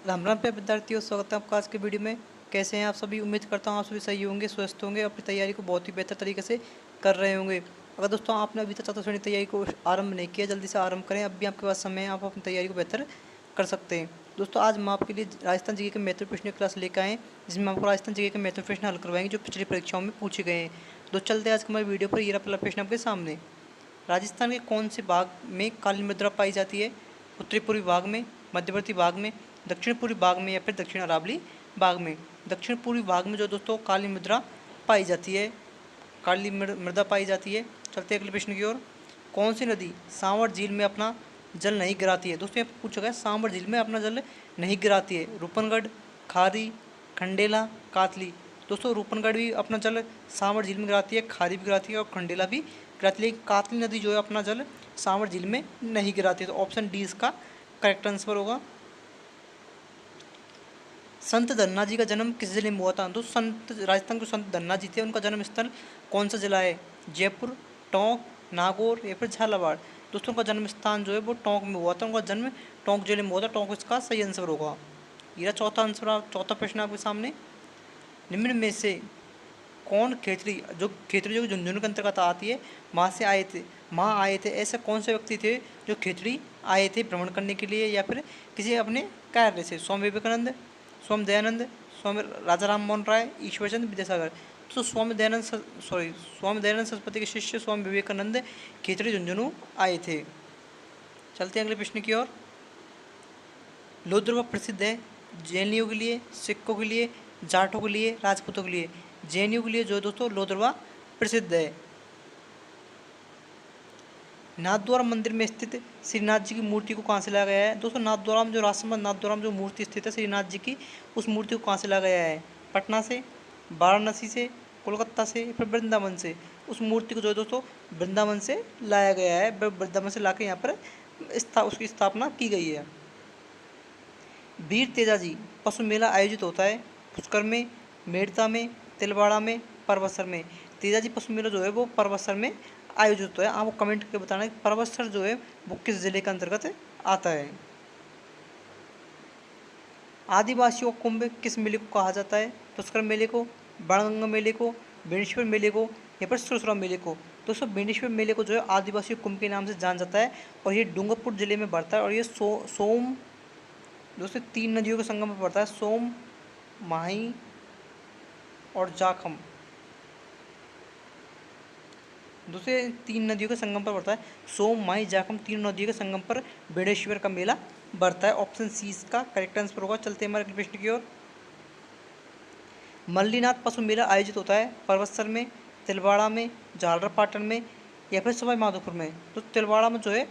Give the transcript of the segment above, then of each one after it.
राम राम पे विद्यार्थियों, स्वागत है आपका आज के वीडियो में। कैसे हैं आप सभी? उम्मीद करता हूँ आप सभी सही होंगे, स्वस्थ होंगे, अपनी तैयारी को बहुत ही बेहतर तरीके से कर रहे होंगे। अगर दोस्तों आपने अभी तक चतुर्थ श्रेणी तैयारी को आरंभ नहीं किया, जल्दी से आरंभ करें। अब भी आपके पास समय है, आप अपनी तैयारी को बेहतर कर सकते हैं। दोस्तों आज हम आपके लिए राजस्थान जीके के महत्वपूर्ण प्रश्न क्लास लेकर आए हैं, जिसमें आपको राजस्थान जीके के महत्वपूर्ण प्रश्न हल करवाएंगे जो पिछली परीक्षाओं में पूछे गए हैं। दोस्तों चलते हैं आज के हमारे वीडियो पर। ये रहा पहला प्रश्न आपके सामने। राजस्थान के कौन से भाग में काली मृदा पाई जाती है? उत्तरी पूर्वी भाग में, मध्यवर्ती भाग में, दक्षिण पूर्वी भाग में या फिर दक्षिण अरावली भाग में? दक्षिण पूर्वी भाग में जो दोस्तों काली मृदा पाई जाती है, काली मृदा पाई जाती है। चलते हैं अगले प्रश्न की ओर। कौन सी नदी सांवर झील में अपना जल नहीं गिराती है? दोस्तों ये पूछा गया सांवर झील में अपना जल नहीं गिराती है। रूपनगढ़, खारी, खंडेला, कातली? दोस्तों रूपनगढ़ भी अपना जल सांवर झील में गिराती है, खारी भी गिराती है और खंडेला भी गिराती है, लेकिन कातली नदी जो है अपना जल सांवर झील में नहीं गिराती है। तो ऑप्शन डी इसका करेक्ट आंसर होगा। संत धन्ना जी का जन्म किस जिले में हुआ था? तो संत राजस्थान के संत धन्ना जी थे, उनका जन्म स्थल कौन सा जिला है? जयपुर, टोंक, नागौर या फिर झालावाड़? दोस्तों का जन्म स्थान जो है वो टोंक में हुआ था, उनका जन्म टोंक जिले में हुआ था। टोंक इसका सही आंसर होगा। यह चौथा आंसर, चौथा प्रश्न आपके सामने। निम्न में से कौन खेतड़ी जो झुंझुनू के अंतर्गत आती है, माँ आए थे? ऐसे कौन से व्यक्ति थे जो खेतड़ी आए थे भ्रमण करने के लिए या फिर किसी अपने कार्य से? स्वामी विवेकानंद, स्वामी दयानंद, स्वामी राजा राम मोहन राय, ईश्वरचंद विद्यासागर? तो स्वामी दयानंद सरस्वती के शिष्य स्वामी विवेकानंद खेतड़ी झुंझुनू आए थे। चलते हैं अगले प्रश्न की ओर। लोहद्रवा प्रसिद्ध है जैनियों के लिए, सिखों के लिए, जाटों के लिए, राजपूतों के लिए? जैनियों के लिए जो है दोस्तों लोहद्रवा प्रसिद्ध है। नाथद्वारा मंदिर में स्थित श्रीनाथ जी की मूर्ति को कहाँ से लाया गया है? दोस्तों नाथद्वारा में जो राजसमंद नाथद्वारा में जो मूर्ति स्थित है श्रीनाथ जी की, उस मूर्ति को कहाँ से लाया गया है? पटना से, वाराणसी से, कोलकाता से, फिर वृंदावन से? उस मूर्ति को जो है दोस्तों वृंदावन से लाया गया है। वृंदावन से लाकर यहाँ पर उसकी स्थापना की गई है। वीर तेजाजी पशु मेला आयोजित होता है पुष्कर में, मेड़ता में, तिलवाड़ा में, परबतसर में? तेजाजी पशु मेला जो है वो परबतसर में आयोजित होता है। आपको कमेंट करके बताना है कि परबतसर जो है वो किस जिले के अंतर्गत आता है। आदिवासियों का कुंभ किस मेले को कहा जाता है? पुष्कर मेले को, बाणगंगा मेले को, बेणेश्वर मेले को या फिर सुरसुरा मेले को? दोस्तों बेणेश्वर मेले को जो है आदिवासी कुंभ के नाम से जाना जाता है और ये डूंगरपुर जिले में बढ़ता है। और ये सोम दोस्तों 3 नदियों के संगम पर पड़ता है, सोम, माही और जाखम। दोस्तों 3 नदियों के संगम पर पड़ता है, सोम, माही, जाखम, 3 नदियों के संगम पर बेणेश्वर का मेला बढ़ता है। ऑप्शन सी इसका करेक्ट आंसर होगा। चलते हैं हमारे अगले प्रश्न की ओर। मल्लीनाथ पशु मेला आयोजित होता है परबतसर में, तिलवाड़ा में, झालरापाटन में या फिर सवाई माधोपुर में? तो तिलवाड़ा में जो है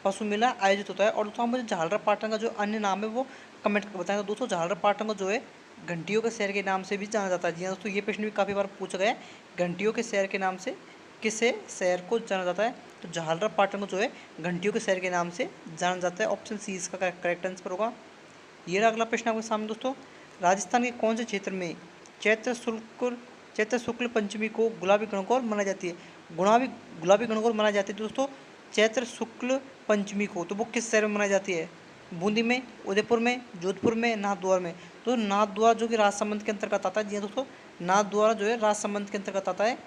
पशु मेला आयोजित होता है। और दोस्तों मुझे झालरापाटन का जो अन्य नाम है वो कमेंट करके बताएं। तो दोस्तों झालरापाटन को जो है घंटियों के शहर के नाम से भी जाना जाता है। जी हाँ दोस्तों, ये प्रश्न भी काफ़ी बार पूछा गया है, घंटियों के शहर के नाम से किसे शहर को जाना जाता है? तो झालरापाटन को जो है घंटियों के शहर के नाम से जाना जाता है। ऑप्शन सी इसका करेक्ट आंसर होगा। ये रहा अगला प्रश्न आपके सामने दोस्तों। राजस्थान के कौन से क्षेत्र में चैत्र शुक्ल पंचमी को गुलाबी गणगौर मनाई जाती है? गुलाबी गणगौर मनाई जाती है दोस्तों चैत्र शुक्ल पंचमी को। तो वो किस शहर में मनाई जाती है? बूंदी में, उदयपुर में, जोधपुर में, नाथद्वारा में? तो नाथद्वारा जो कि राजसमंद के अंतर्गत आता है। जी हाँ दोस्तों, नाथद्वारा जो है राजसमंद के अंतर्गत आता है।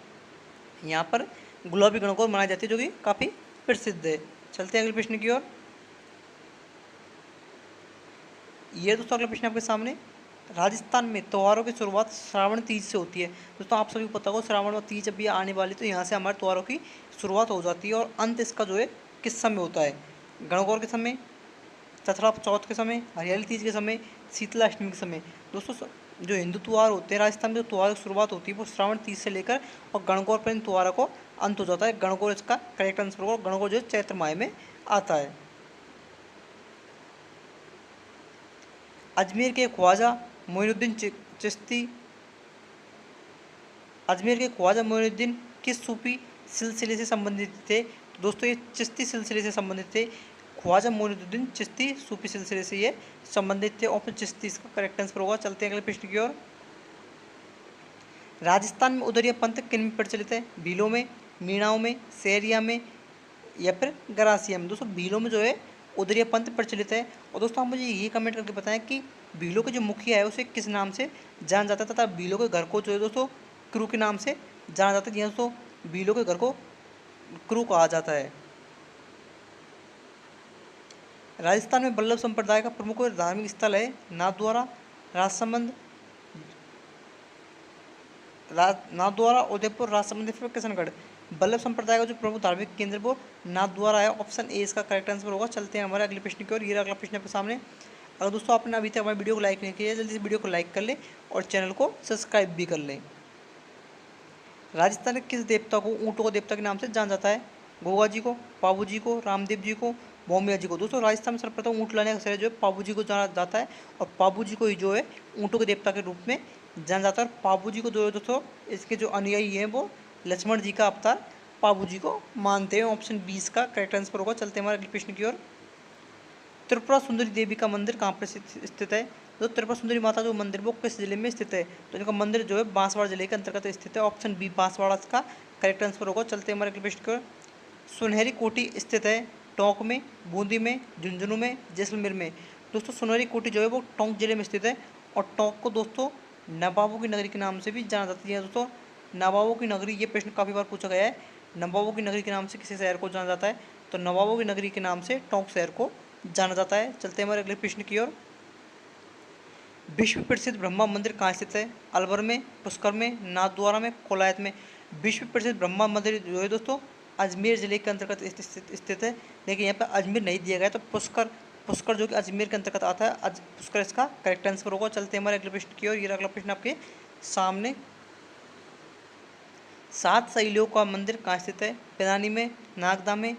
यहाँ पर गुलाबी गणगौर मनाई जाती है जो कि काफ़ी प्रसिद्ध है। चलते हैं अगले प्रश्न की ओर। ये दोस्तों अगला प्रश्न आपके सामने। राजस्थान में त्योहारों की शुरुआत श्रावण तीज से होती है। दोस्तों आप सभी को पता होगा श्रावण और तीज जब ये आने वाली तो यहाँ से हमारे त्योहारों की शुरुआत हो जाती है। और अंत इसका जो है किस समय होता है? गणगौर के समय, चतरा चौथ के समय, हरियाली तीज के समय, शीतला अष्टमी के समय? दोस्तों जो हिंदू त्यौहार होते हैं राजस्थान में, जो त्यौहार की शुरुआत होती है वो श्रावण तीज से लेकर और गणगौर पर इन त्यौहारों को अंत हो जाता है। गणगौर इसका करेक्ट आंसर होगा। गणगौर जो है चैत्र माह में आता है। अजमेर के ख्वाजा मोइनुद्दीन चिश्ती अजमेर के ख्वाजा मोइनुद्दीन किस सूफी सिलसिले से संबंधित थे? तो दोस्तों ये चिश्ती सिलसिले से संबंधित थे। ख्वाजा मोइनुद्दीन चिश्ती सूफी सिलसिले से ये संबंधित थे। ऑप्शन चिश्ती इसका करेक्ट आंसर होगा। चलते हैं अगले प्रश्न की ओर। राजस्थान में उदरिया पंथ किन में प्रचलित है? भीलों में, मीणाओं में, सहरिया में या फिर गरासिया में? दोस्तों भीलों में जो है उदरिया पंथ प्रचलित है। और दोस्तों आप मुझे ये कमेंट करके बताएं कि भीलों के जो मुखिया है उसे किस नाम से जाना जाता है, तथा भीलों के घर को जो है दोस्तों क्रू के नाम से जाना जाता है। जी हाँ दोस्तों, भीलों के घर को क्रू कहा जाता है। राजस्थान में वल्लभ संप्रदाय का प्रमुख धार्मिक स्थल है नाथद्वारा, राजसमंद, नाथद्वारा, उदयपुर, राजसमंद, फिर किशनगढ़। वल्लभ संप्रदाय का जो प्रमुख धार्मिक केंद्र वो नाथद्वारा है। ऑप्शन ए इसका करेक्ट आंसर होगा। चलते हैं हमारे अगले प्रश्न की ओर। ये अगला प्रश्न आपके सामने। अगर दोस्तों आपने अभी तक हमारे वीडियो को लाइक नहीं किया, जल्दी से वीडियो को लाइक कर लें और चैनल को सब्सक्राइब भी कर लें। राजस्थान के किस देवता को ऊँटों के देवता के नाम से जाना जाता है? गोगा जी को, पाबू जी को, रामदेव जी को, भौमिया जी को। दोस्तों राजस्थान में सर्वप्रथम ऊँट लाने का श्रेय जो है पाबू जी को जाना जाता है, और पाबू जी को ही जो है ऊँटों के देवता के रूप में जाना जाता है। और पाबू जी को जो है दोस्तों इसके जो अनुयायी हैं वो लक्ष्मण जी का अवतार पाबू जी को मानते हैं। ऑप्शन 20 का करेक्ट आंसर होगा। चलते हैं हमारे अगले प्रश्न की ओर। त्रिपुरा सुंदरी देवी का मंदिर कहाँ पर स्थित है? तो त्रिपुरा सुंदरी माता जो मंदिर वो किस जिले में स्थित है? तो इनका मंदिर जो है बांसवाड़ा जिले के अंतर्गत स्थित है। ऑप्शन बी बांसवाड़ा इसका करेक्ट आंसर होगा। चलते हैं हमारे अगले प्रश्न की ओर। सुनहरी कोठी स्थित है टोंक में, बूंदी में, झुंझुनू में, जैसलमेर में। दोस्तों सुनहरी कोठी जो है वो टोंक जिले में स्थित है, और टोंक को दोस्तों नवाबों की नगरी के नाम से भी जाना जाता है। दोस्तों नवाबों की नगरी, ये प्रश्न काफ़ी बार पूछा गया है, नवाबों की नगरी के नाम से किसी शहर को जाना जाता है? तो नवाबों की नगरी के नाम से टोंक शहर को जाना जाता है। चलते हैं हमारे अगले प्रश्न की ओर। विश्व प्रसिद्ध ब्रह्मा मंदिर कहाँ स्थित है? अलवर में, पुष्कर में, नाथद्वारा में, कोलायत में। विश्व प्रसिद्ध ब्रह्मा मंदिर जो है दोस्तों अजमेर जिले के अंतर्गत स्थित है। देखिए यहाँ पर अजमेर नहीं दिया गया, तो पुष्कर, पुष्कर जो कि अजमेर के अंतर्गत आता है, पुष्कर इसका करेक्ट आंसर होगा। चलते हैं हमारे अगले प्रश्न की ओर। ये अगला प्रश्न आपके सामने। 7 शैलियों का मंदिर कहाँ स्थित है? पिलानी में, नागदा में,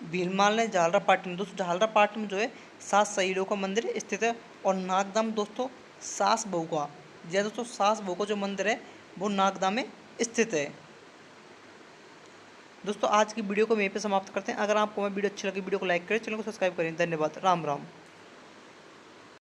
भीलमाल ने, झालरापाटन में। दोस्तों झालरापाटन में जो है 7 शैलियों का मंदिर स्थित है, और नागदा में दोस्तों सास बहू का, जी दोस्तों सास बहू का जो मंदिर है वो नागदा में स्थित है। दोस्तों आज की वीडियो को यहीं पे समाप्त करते हैं। अगर आपको हमारी वीडियो अच्छी लगी, वीडियो को लाइक करें, चैनल को सब्सक्राइब करें। धन्यवाद। राम राम।